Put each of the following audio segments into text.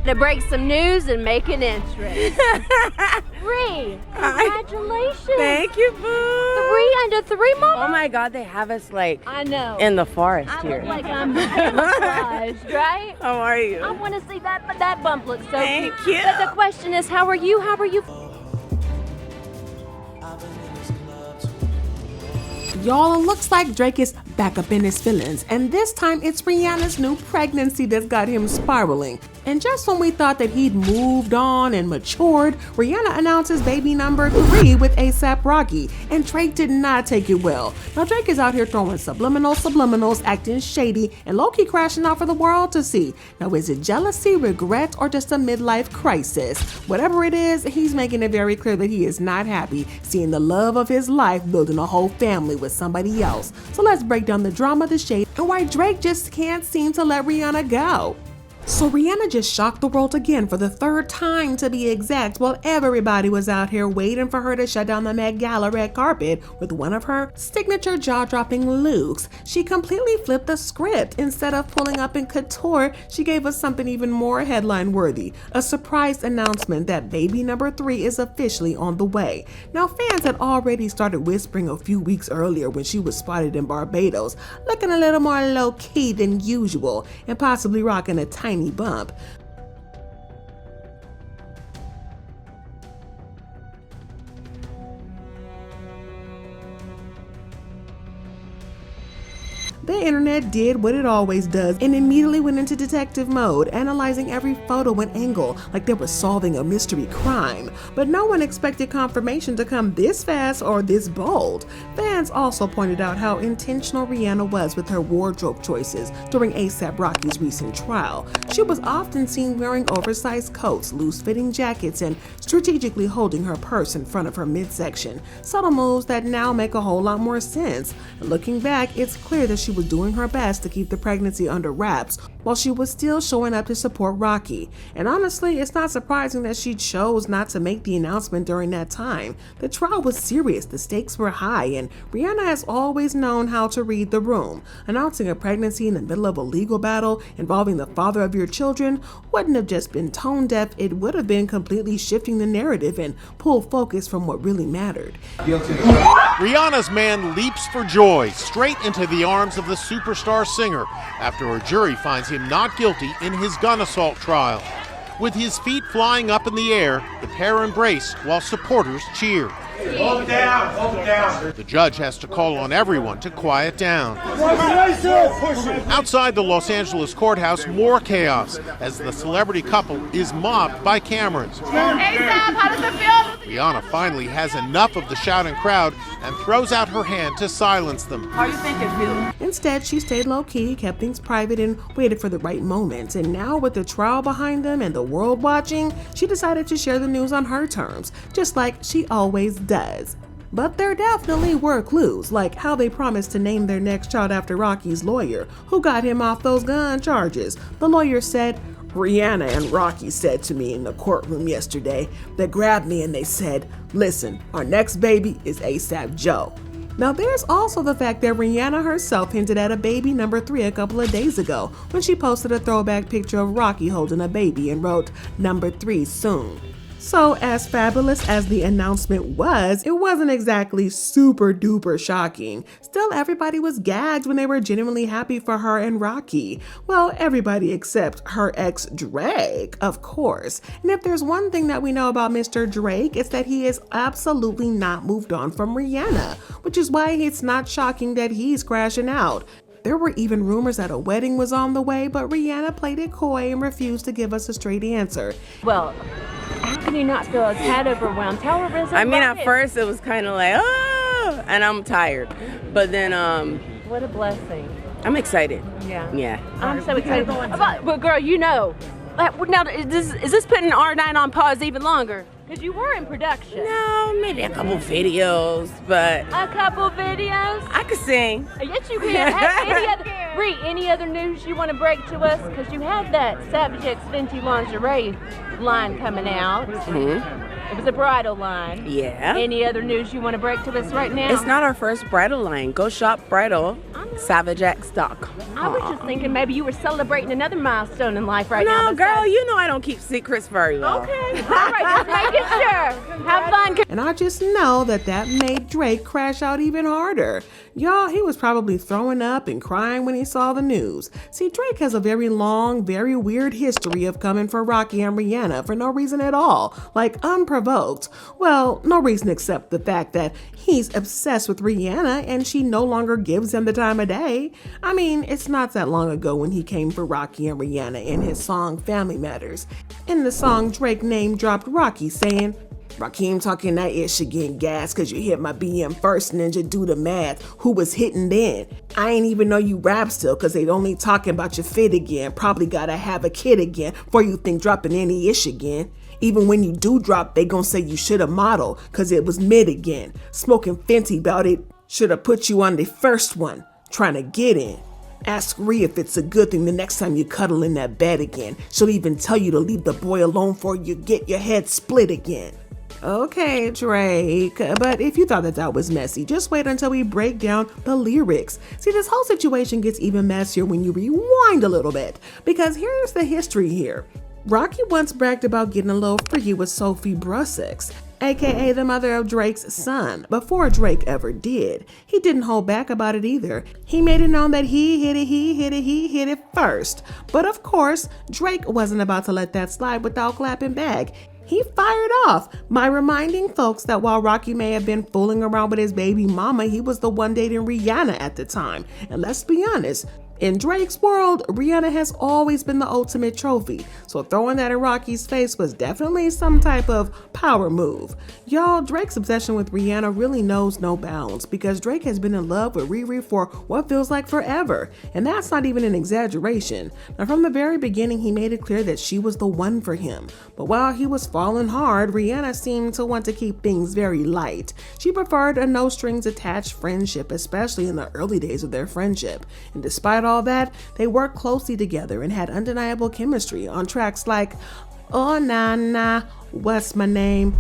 to break some news and make it interesting. Ree, congratulations. Thank you, boo. 3 under 3 months. Oh my God, they have us like I know. in the forest I here. look like I'm camouflaged, right? How are you? I want to see that bump looks so Thank cute. you. But the question is, how are you? How are you? Y'all, it looks like Drake is back up in his feelings, and this time it's Rihanna's new pregnancy that's got him spiraling. And just when we thought that he'd moved on and matured, Rihanna announces baby number 3 with A$AP Rocky, and Drake did not take it well. Now Drake is out here throwing subliminals, acting shady, and lowkey crashing out for the world to see. Now is it jealousy, regret, or just a midlife crisis? Whatever it is, he's making it very clear that he is not happy seeing the love of his life building a whole family with somebody else. So let's break down the drama, the shade, and why Drake just can't seem to let Rihanna go. So Rihanna just shocked the world again for the 3rd time to be exact, while everybody was out here waiting for her to shut down the Met Gala red carpet with one of her signature jaw-dropping looks. She completely flipped the script. Instead of pulling up in couture, she gave us something even more headline-worthy, a surprise announcement that baby number 3 is officially on the way. Now fans had already started whispering a few weeks earlier when she was spotted in Barbados, looking a little more low-key than usual and possibly rocking a tiny bump. The internet did what it always does and immediately went into detective mode, analyzing every photo and angle like they were solving a mystery crime. But no one expected confirmation to come this fast or this bold. Fans also pointed out how intentional Rihanna was with her wardrobe choices during A$AP Rocky's recent trial. She was often seen wearing oversized coats, loose-fitting jackets, and strategically holding her purse in front of her midsection. Subtle moves that now make a whole lot more sense. Looking back, it's clear that she was doing her best to keep the pregnancy under wraps while she was still showing up to support Rocky. And honestly, it's not surprising that she chose not to make the announcement during that time. The trial was serious, the stakes were high, and Rihanna has always known how to read the room. Announcing a pregnancy in the middle of a legal battle involving the father of your children wouldn't have just been tone deaf, it would have been completely shifting the narrative and pull focus from what really mattered. Rihanna's man leaps for joy straight into the arms of the superstar singer after a jury finds him not guilty in his gun assault trial. With his feet flying up in the air, the pair embrace while supporters cheer. Hold it down, hold it down. The judge has to call on everyone to quiet down. Outside the Los Angeles courthouse, more chaos as the celebrity couple is mobbed by cameras. A$AP, how does it feel? Rihanna finally has enough of the shouting crowd and throws out her hand to silence them. How you think it feels? Instead, she stayed low-key, kept things private, and waited for the right moments. And now, with the trial behind them and the world watching, she decided to share the news on her terms, just like she always does. But there definitely were clues, like how they promised to name their next child after Rocky's lawyer, who got him off those gun charges. The lawyer said, "Rihanna and Rocky said to me in the courtroom yesterday, they grabbed me and they said, 'Listen, our next baby is A$AP Joe.'" Now there's also the fact that Rihanna herself hinted at a baby number 3 a couple of days ago when she posted a throwback picture of Rocky holding a baby and wrote, "Number 3 soon." So as fabulous as the announcement was, it wasn't exactly super duper shocking. Still, everybody was gagged when they were genuinely happy for her and Rocky. Well, everybody except her ex Drake, of course. And if there's one thing that we know about Mr. Drake, it's that he is absolutely not moved on from Rihanna, which is why it's not shocking that he's crashing out. There were even rumors that a wedding was on the way, but Rihanna played it coy and refused to give us a straight answer. Well, how can you not feel a tad overwhelmed? Tell her, Rizzo. I mean, at first it was kind of like, oh, and I'm tired. But then, what a blessing. I'm excited. Yeah. Yeah. I'm so excited. But girl, you know, now is this putting R9 on pause even longer? Because you were in production. No, maybe a couple videos, but A couple videos? I could sing. Yes, you can. Hey, any other news you want to break to us? Because you had that Savage X Fenty lingerie line coming out. Mm-hmm. It was a bridal line. Yeah. Any other news you want to break to us right now? It's not our first bridal line. Go shop bridal. I savagex.com. I was just thinking maybe you were celebrating another milestone in life right now. No, girl, you know I don't keep secrets very well. Okay, all right, just making sure. Have fun. And I just know that made Drake crash out even harder. Y'all, he was probably throwing up and crying when he saw the news. See, Drake has a very long, very weird history of coming for Rocky and Rihanna for no reason at all, like unprovoked. Well, no reason except the fact that he's obsessed with Rihanna and she no longer gives him the time of day. I mean, it's not that long ago when he came for Rocky and Rihanna in his song Family Matters. In the song, Drake name-dropped Rocky, saying, Rakim talking that ish again, gas, cause you hit my BM first, ninja, do the math. Who was hitting then? I ain't even know you rap still, cause they only talking about your fit again. Probably gotta have a kid again, before you think dropping any ish again. Even when you do drop, they gon' say you shoulda modeled, cause it was mid again. Smoking Fenty about it, shoulda put you on the first one, trying to get in. Ask Rhea if it's a good thing the next time you cuddle in that bed again. She'll even tell you to leave the boy alone before you get your head split again. Okay, Drake, but if you thought that was messy, just wait until we break down the lyrics. See, this whole situation gets even messier when you rewind a little bit, because here's the history here. Rocky once bragged about getting a little freaky with Sophie Brussix, aka the mother of Drake's son, before Drake ever did. He didn't hold back about it either. He made it known that he hit it first. But of course, Drake wasn't about to let that slide without clapping back. He fired off by reminding folks that while Rocky may have been fooling around with his baby mama, he was the one dating Rihanna at the time. And let's be honest, in Drake's world, Rihanna has always been the ultimate trophy, so throwing that in Rocky's face was definitely some type of power move. Y'all, Drake's obsession with Rihanna really knows no bounds, because Drake has been in love with Riri for what feels like forever, and that's not even an exaggeration. Now, from the very beginning, he made it clear that she was the one for him, but while he was falling hard, Rihanna seemed to want to keep things very light. She preferred a no-strings-attached friendship, especially in the early days of their friendship, and despite all that, they worked closely together and had undeniable chemistry on tracks like Oh Nah Nah, What's My Name,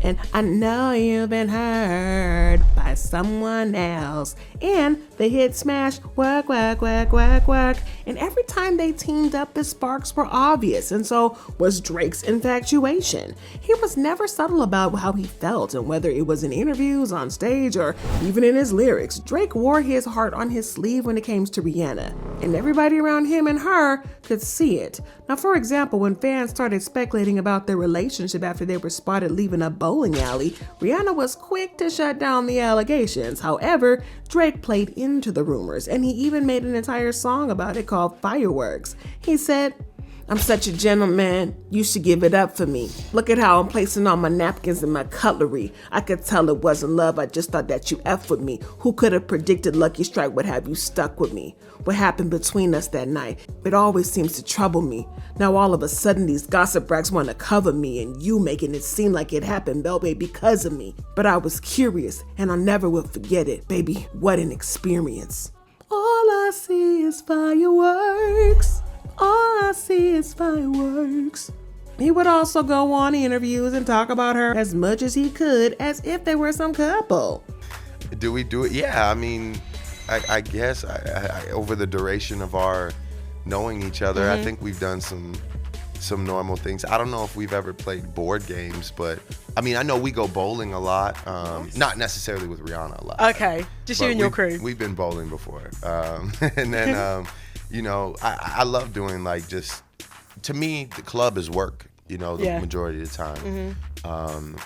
and I Know You've Been Heard by Someone Else, and the hit smash Work, Work, Work, Work, Work. And every time they teamed up, the sparks were obvious, and so was Drake's infatuation. He was never subtle about how he felt, and whether it was in interviews, on stage, or even in his lyrics, Drake wore his heart on his sleeve when it came to Rihanna, and everybody around him and her could see it. Now, for example, when fans started speculating about their relationship after they were spotted leaving a bowling alley, Rihanna was quick to shut down the allegations. However, Drake played into the rumors, and he even made an entire song about it called Fireworks. He said, I'm such a gentleman, you should give it up for me. Look at how I'm placing all my napkins and my cutlery. I could tell it wasn't love, I just thought that you F with me. Who could have predicted Lucky Strike would have you stuck with me? What happened between us that night? It always seems to trouble me. Now all of a sudden these gossip racks want to cover me, and you making it seem like it happened, baby, because of me. But I was curious, and I never will forget it. Baby, what an experience. All I see is fireworks. All I see is fireworks. He would also go on interviews and talk about her as much as he could, as if they were some couple. Do we do it? Yeah, I mean, I guess I over the duration of our knowing each other, I think we've done some normal things. I don't know if we've ever played board games, but I mean, I know we go bowling a lot. Not necessarily with Rihanna a lot. Okay, just you and your crew. We've been bowling before, and then. You know, I love doing to me, the club is work, you know, the majority of the time.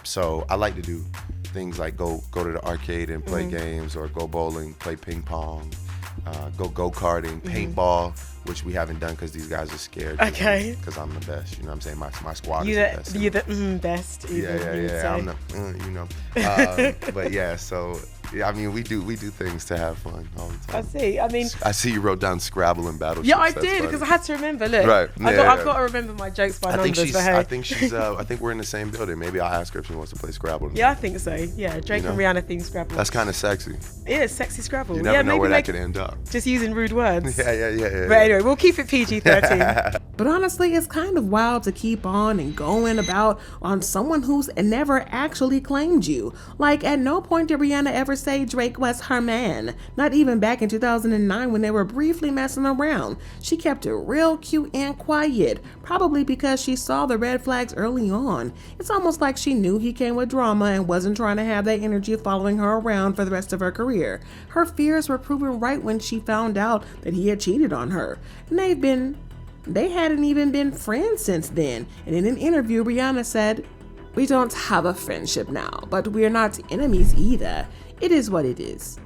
So I like to do things like go to the arcade and play games, or go bowling, play ping pong, go karting, paintball, which we haven't done because these guys are scared. Okay. Because I'm the best, you know what I'm saying? My squad is the best. You're the best. Yeah. I'm the, you know. But yeah, so. Yeah, I mean, we do things to have fun all the time. I see. I mean, I see you wrote down Scrabble and Battleships. Yeah, I did, because I had to remember. Look, right. I've got to remember my jokes by numbers for her. I think she's. I think we're in the same building. Maybe I'll ask her if she wants to play Scrabble. Yeah, I think so. Yeah, Drake and Rihanna themed Scrabble. That's kind of sexy. It is sexy Scrabble. You never know where that could end up. Just using rude words. Yeah. But anyway, we'll keep it PG-13. But honestly, it's kind of wild to keep on and going about on someone who's never actually claimed you. Like, at no point did Rihanna ever ever say Drake was her man. Not even back in 2009 when they were briefly messing around. She kept it real cute and quiet, probably because she saw the red flags early on. It's almost like she knew he came with drama and wasn't trying to have that energy following her around for the rest of her career. Her fears were proven right when she found out that he had cheated on her. And they hadn't even been friends since then. And in an interview, Rihanna said, "We don't have a friendship now, but we're not enemies either. It is what it is."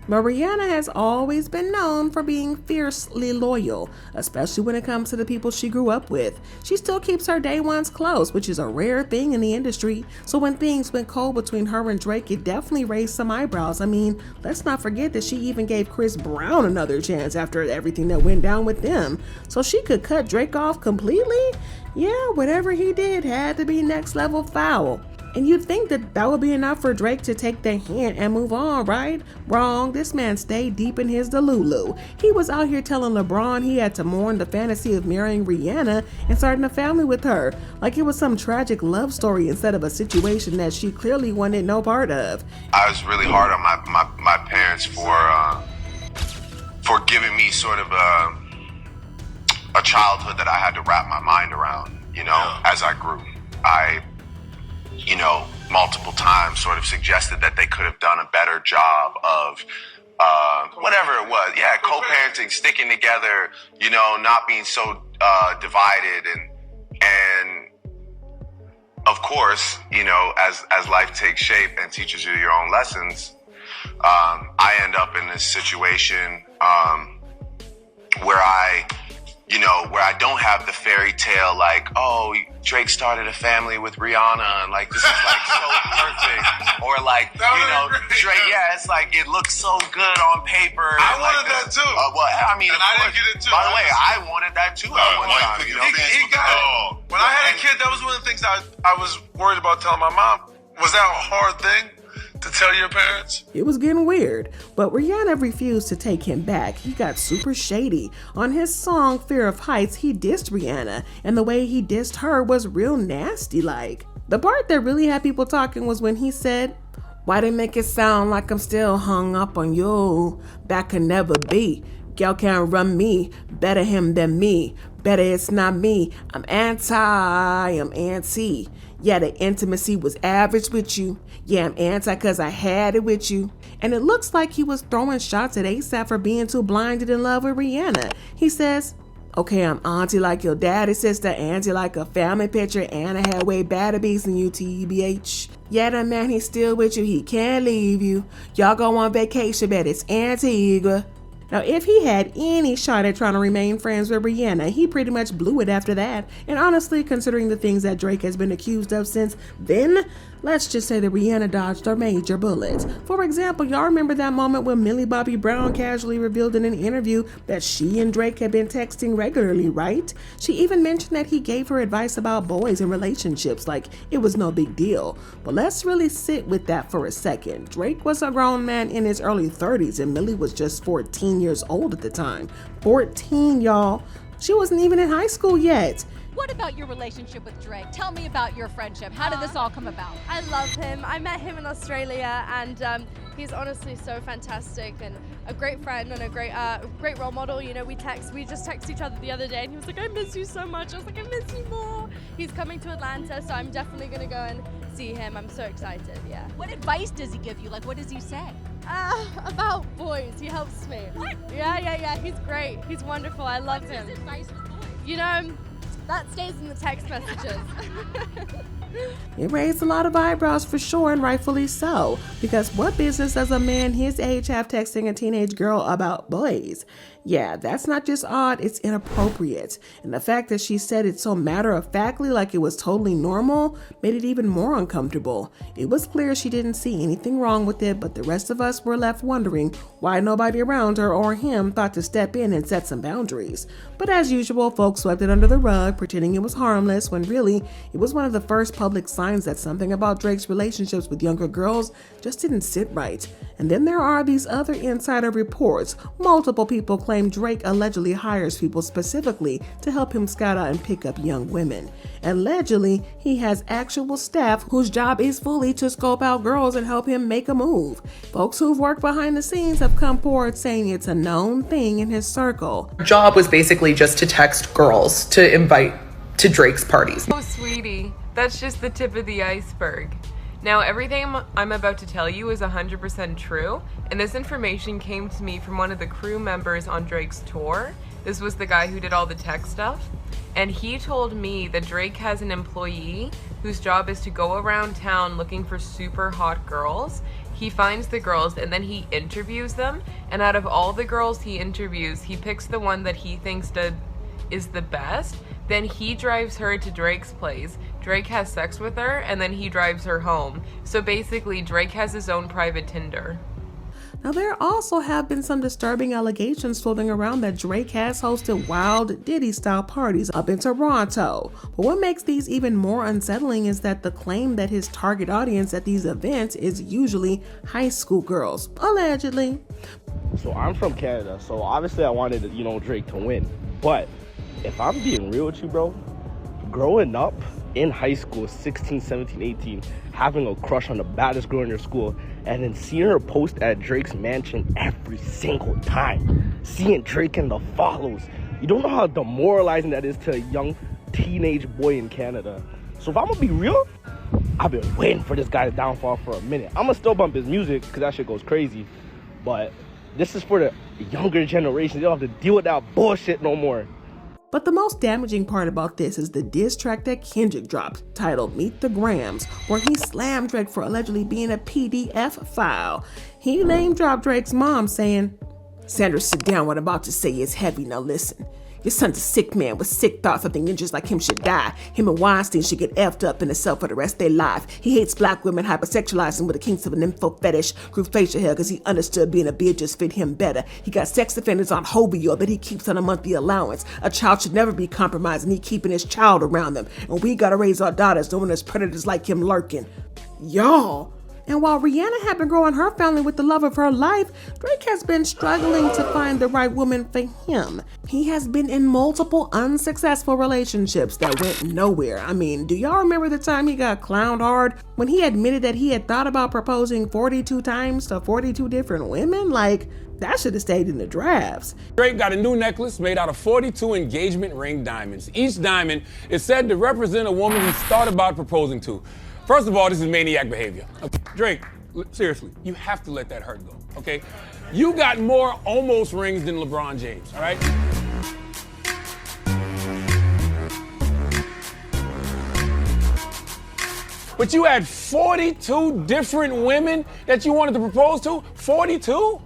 But Rihanna has always been known for being fiercely loyal, especially when it comes to the people she grew up with. She still keeps her day ones close, which is a rare thing in the industry. So when things went cold between her and Drake, it definitely raised some eyebrows. I mean, let's not forget that she even gave Chris Brown another chance after everything that went down with them. So she could cut Drake off completely? Yeah, whatever he did had to be next level foul. And you'd think that would be enough for Drake to take the hint and move on, right? Wrong. This man stayed deep in his delulu. He was out here telling LeBron he had to mourn the fantasy of marrying Rihanna and starting a family with her, like it was some tragic love story instead of a situation that she clearly wanted no part of. I was really hard on my parents for giving me sort of a childhood that I had to wrap my mind around, as I grew. I multiple times sort of suggested that they could have done a better job of whatever it was. Yeah, co-parenting, sticking together, not being so divided. And of course, as life takes shape and teaches you your own lessons, I end up in this situation where I don't have the fairy tale like, oh, Drake started a family with Rihanna and like this is like so perfect, or like Drake, yeah, it's like it looks so good on paper. I wanted that too. Well, I mean, and I didn't get it too. By the way, I wanted that too at one time. He got it. When I had a kid, that was one of the things I was worried about telling my mom. Was that a hard thing to tell your parents? It was getting weird, but Rihanna refused to take him back. He got super shady. On his song Fear of Heights, he dissed Rihanna, and the way he dissed her was real nasty like. The part that really had people talking was when he said, "Why they make it sound like I'm still hung up on you? That could never be. Girl can't run me, better him than me. Better it's not me. I'm anti. Yeah, the intimacy was average with you. Yeah, I'm anti cause I had it with you." And it looks like he was throwing shots at ASAP for being too blinded in love with Rihanna. He says, "Okay, I'm auntie like your daddy sister, auntie like a family picture, and I had way better beats than you, TBH. Yeah, the man, he's still with you, he can't leave you. Y'all go on vacation, but it's Antigua." Now, if he had any shot at trying to remain friends with Rihanna, he pretty much blew it after that. And honestly, considering the things that Drake has been accused of since then, let's just say that Rihanna dodged a major bullet. For example, y'all remember that moment when Millie Bobby Brown casually revealed in an interview that she and Drake had been texting regularly, right? She even mentioned that he gave her advice about boys and relationships, like it was no big deal. But let's really sit with that for a second. Drake was a grown man in his early 30s and Millie was just 14 years old at the time. 14, y'all. She wasn't even in high school yet. What about your relationship with Drake? Tell me about your friendship. How did this all come about? I love him. I met him in Australia, and he's honestly so fantastic and a great friend and a great role model. We just texted each other the other day, and he was like, "I miss you so much." I was like, "I miss you more." He's coming to Atlanta, so I'm definitely gonna go and see him. I'm so excited. Yeah. What advice does he give you? Like, what does he say? About boys. He helps me. What? Yeah. He's great. He's wonderful. I love him. What's his advice with boys? That stays in the text messages. It raised a lot of eyebrows for sure, and rightfully so, because what business does a man his age have texting a teenage girl about boys? Yeah, that's not just odd, it's inappropriate. And the fact that she said it so matter-of-factly like it was totally normal made it even more uncomfortable. It was clear she didn't see anything wrong with it, but the rest of us were left wondering why nobody around her or him thought to step in and set some boundaries. But as usual, folks swept it under the rug, pretending it was harmless, when really, it was one of the first public signs that something about Drake's relationships with younger girls just didn't sit right. And then there are these other insider reports. Multiple people claim Drake allegedly hires people specifically to help him scout out and pick up young women. Allegedly, he has actual staff whose job is fully to scope out girls and help him make a move. Folks who've worked behind the scenes have come forward saying it's a known thing in his circle. Her job was basically just to text girls to invite to Drake's parties. Oh, sweetie, that's just the tip of the iceberg. Now, everything I'm about to tell you is 100% true, and this information came to me from one of the crew members on Drake's tour. This was the guy who did all the tech stuff, and he told me that Drake has an employee whose job is to go around town looking for super hot girls. He finds the girls and then he interviews them, and out of all the girls he interviews, he picks the one that he thinks is the best. Then he drives her to Drake's place. Drake has sex with her, and then he drives her home. So basically, Drake has his own private Tinder. Now, there also have been some disturbing allegations floating around that Drake has hosted wild Diddy-style parties up in Toronto. But what makes these even more unsettling is that the claim that his target audience at these events is usually high school girls, allegedly. So I'm from Canada, so obviously I wanted, Drake to win. But if I'm being real with you, bro, growing up in high school, 16, 17, 18, having a crush on the baddest girl in your school, and then seeing her post at Drake's mansion every single time, seeing Drake and the follows, you don't know how demoralizing that is to a young teenage boy in Canada. So if I'm gonna be real, I've been waiting for this guy's downfall for a minute. I'm gonna still bump his music because that shit goes crazy, but this is for the younger generation. They don't have to deal with that bullshit no more. But the most damaging part about this is the diss track that Kendrick dropped, titled Meet the Grams, where he slammed Drake for allegedly being a PDF file. He name-dropped Drake's mom, saying, "Sandra, sit down, what I'm about to say is heavy, now listen. Your son's a sick man with sick thoughts. Something just like him should die. Him and Weinstein should get effed up in himself for the rest of their life. He hates black women, hypersexualizing with the kinks of an info fetish, grew facial hair because he understood being a beard just fit him better. He got sex offenders on Hobio that he keeps on a monthly allowance. A child should never be compromised, and he keeping his child around them. And we gotta raise our daughters knowing there's predators like him lurking." Y'all. And while Rihanna had been growing her family with the love of her life, Drake has been struggling to find the right woman for him. He has been in multiple unsuccessful relationships that went nowhere. I mean, do y'all remember the time he got clowned hard when he admitted that he had thought about proposing 42 times to 42 different women? Like, that should have stayed in the drafts. Drake got a new necklace made out of 42 engagement ring diamonds. Each diamond is said to represent a woman he's thought about proposing to. First of all, this is maniac behavior. Okay. Drake, seriously, you have to let that hurt go, okay? You got more almost rings than LeBron James, all right? But you had 42 different women that you wanted to propose to? 42?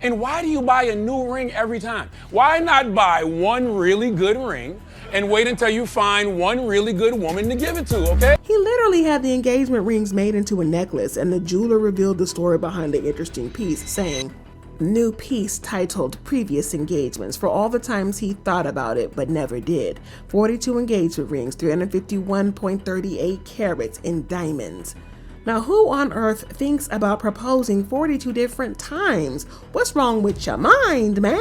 And why do you buy a new ring every time? Why not buy one really good ring and wait until you find one really good woman to give it to, okay? He literally had the engagement rings made into a necklace, and the jeweler revealed the story behind the interesting piece, saying, "New piece titled Previous Engagements for all the times he thought about it but never did. 42 engagement rings, 351.38 carats in diamonds." Now, who on earth thinks about proposing 42 different times? What's wrong with your mind, man?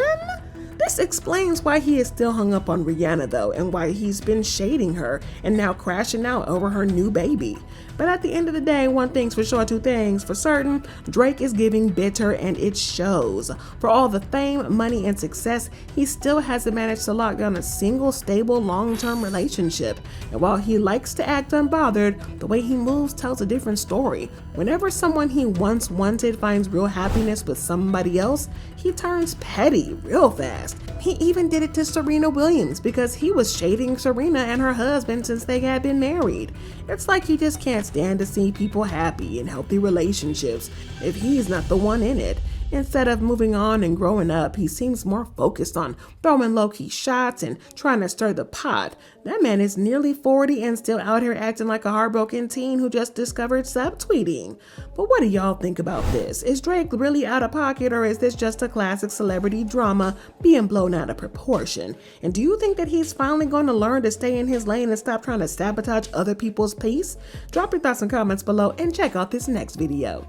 This explains why he is still hung up on Rihanna, though, and why he's been shading her and now crashing out over her new baby. But at the end of the day, one thing's for sure, two things for certain: Drake is giving bitter, and it shows. For all the fame, money, and success, he still hasn't managed to lock down a single stable long-term relationship. And while he likes to act unbothered, the way he moves tells a different story. Whenever someone he once wanted finds real happiness with somebody else, he turns petty real fast. He even did it to Serena Williams because he was shading Serena and her husband since they had been married. It's like he just can't stand to see people happy in healthy relationships if he's not the one in it. Instead of moving on and growing up, he seems more focused on throwing low-key shots and trying to stir the pot. That man is nearly 40 and still out here acting like a heartbroken teen who just discovered subtweeting. But what do y'all think about this? Is Drake really out of pocket, or is this just a classic celebrity drama being blown out of proportion? And do you think that he's finally going to learn to stay in his lane and stop trying to sabotage other people's peace? Drop your thoughts and comments below and check out this next video.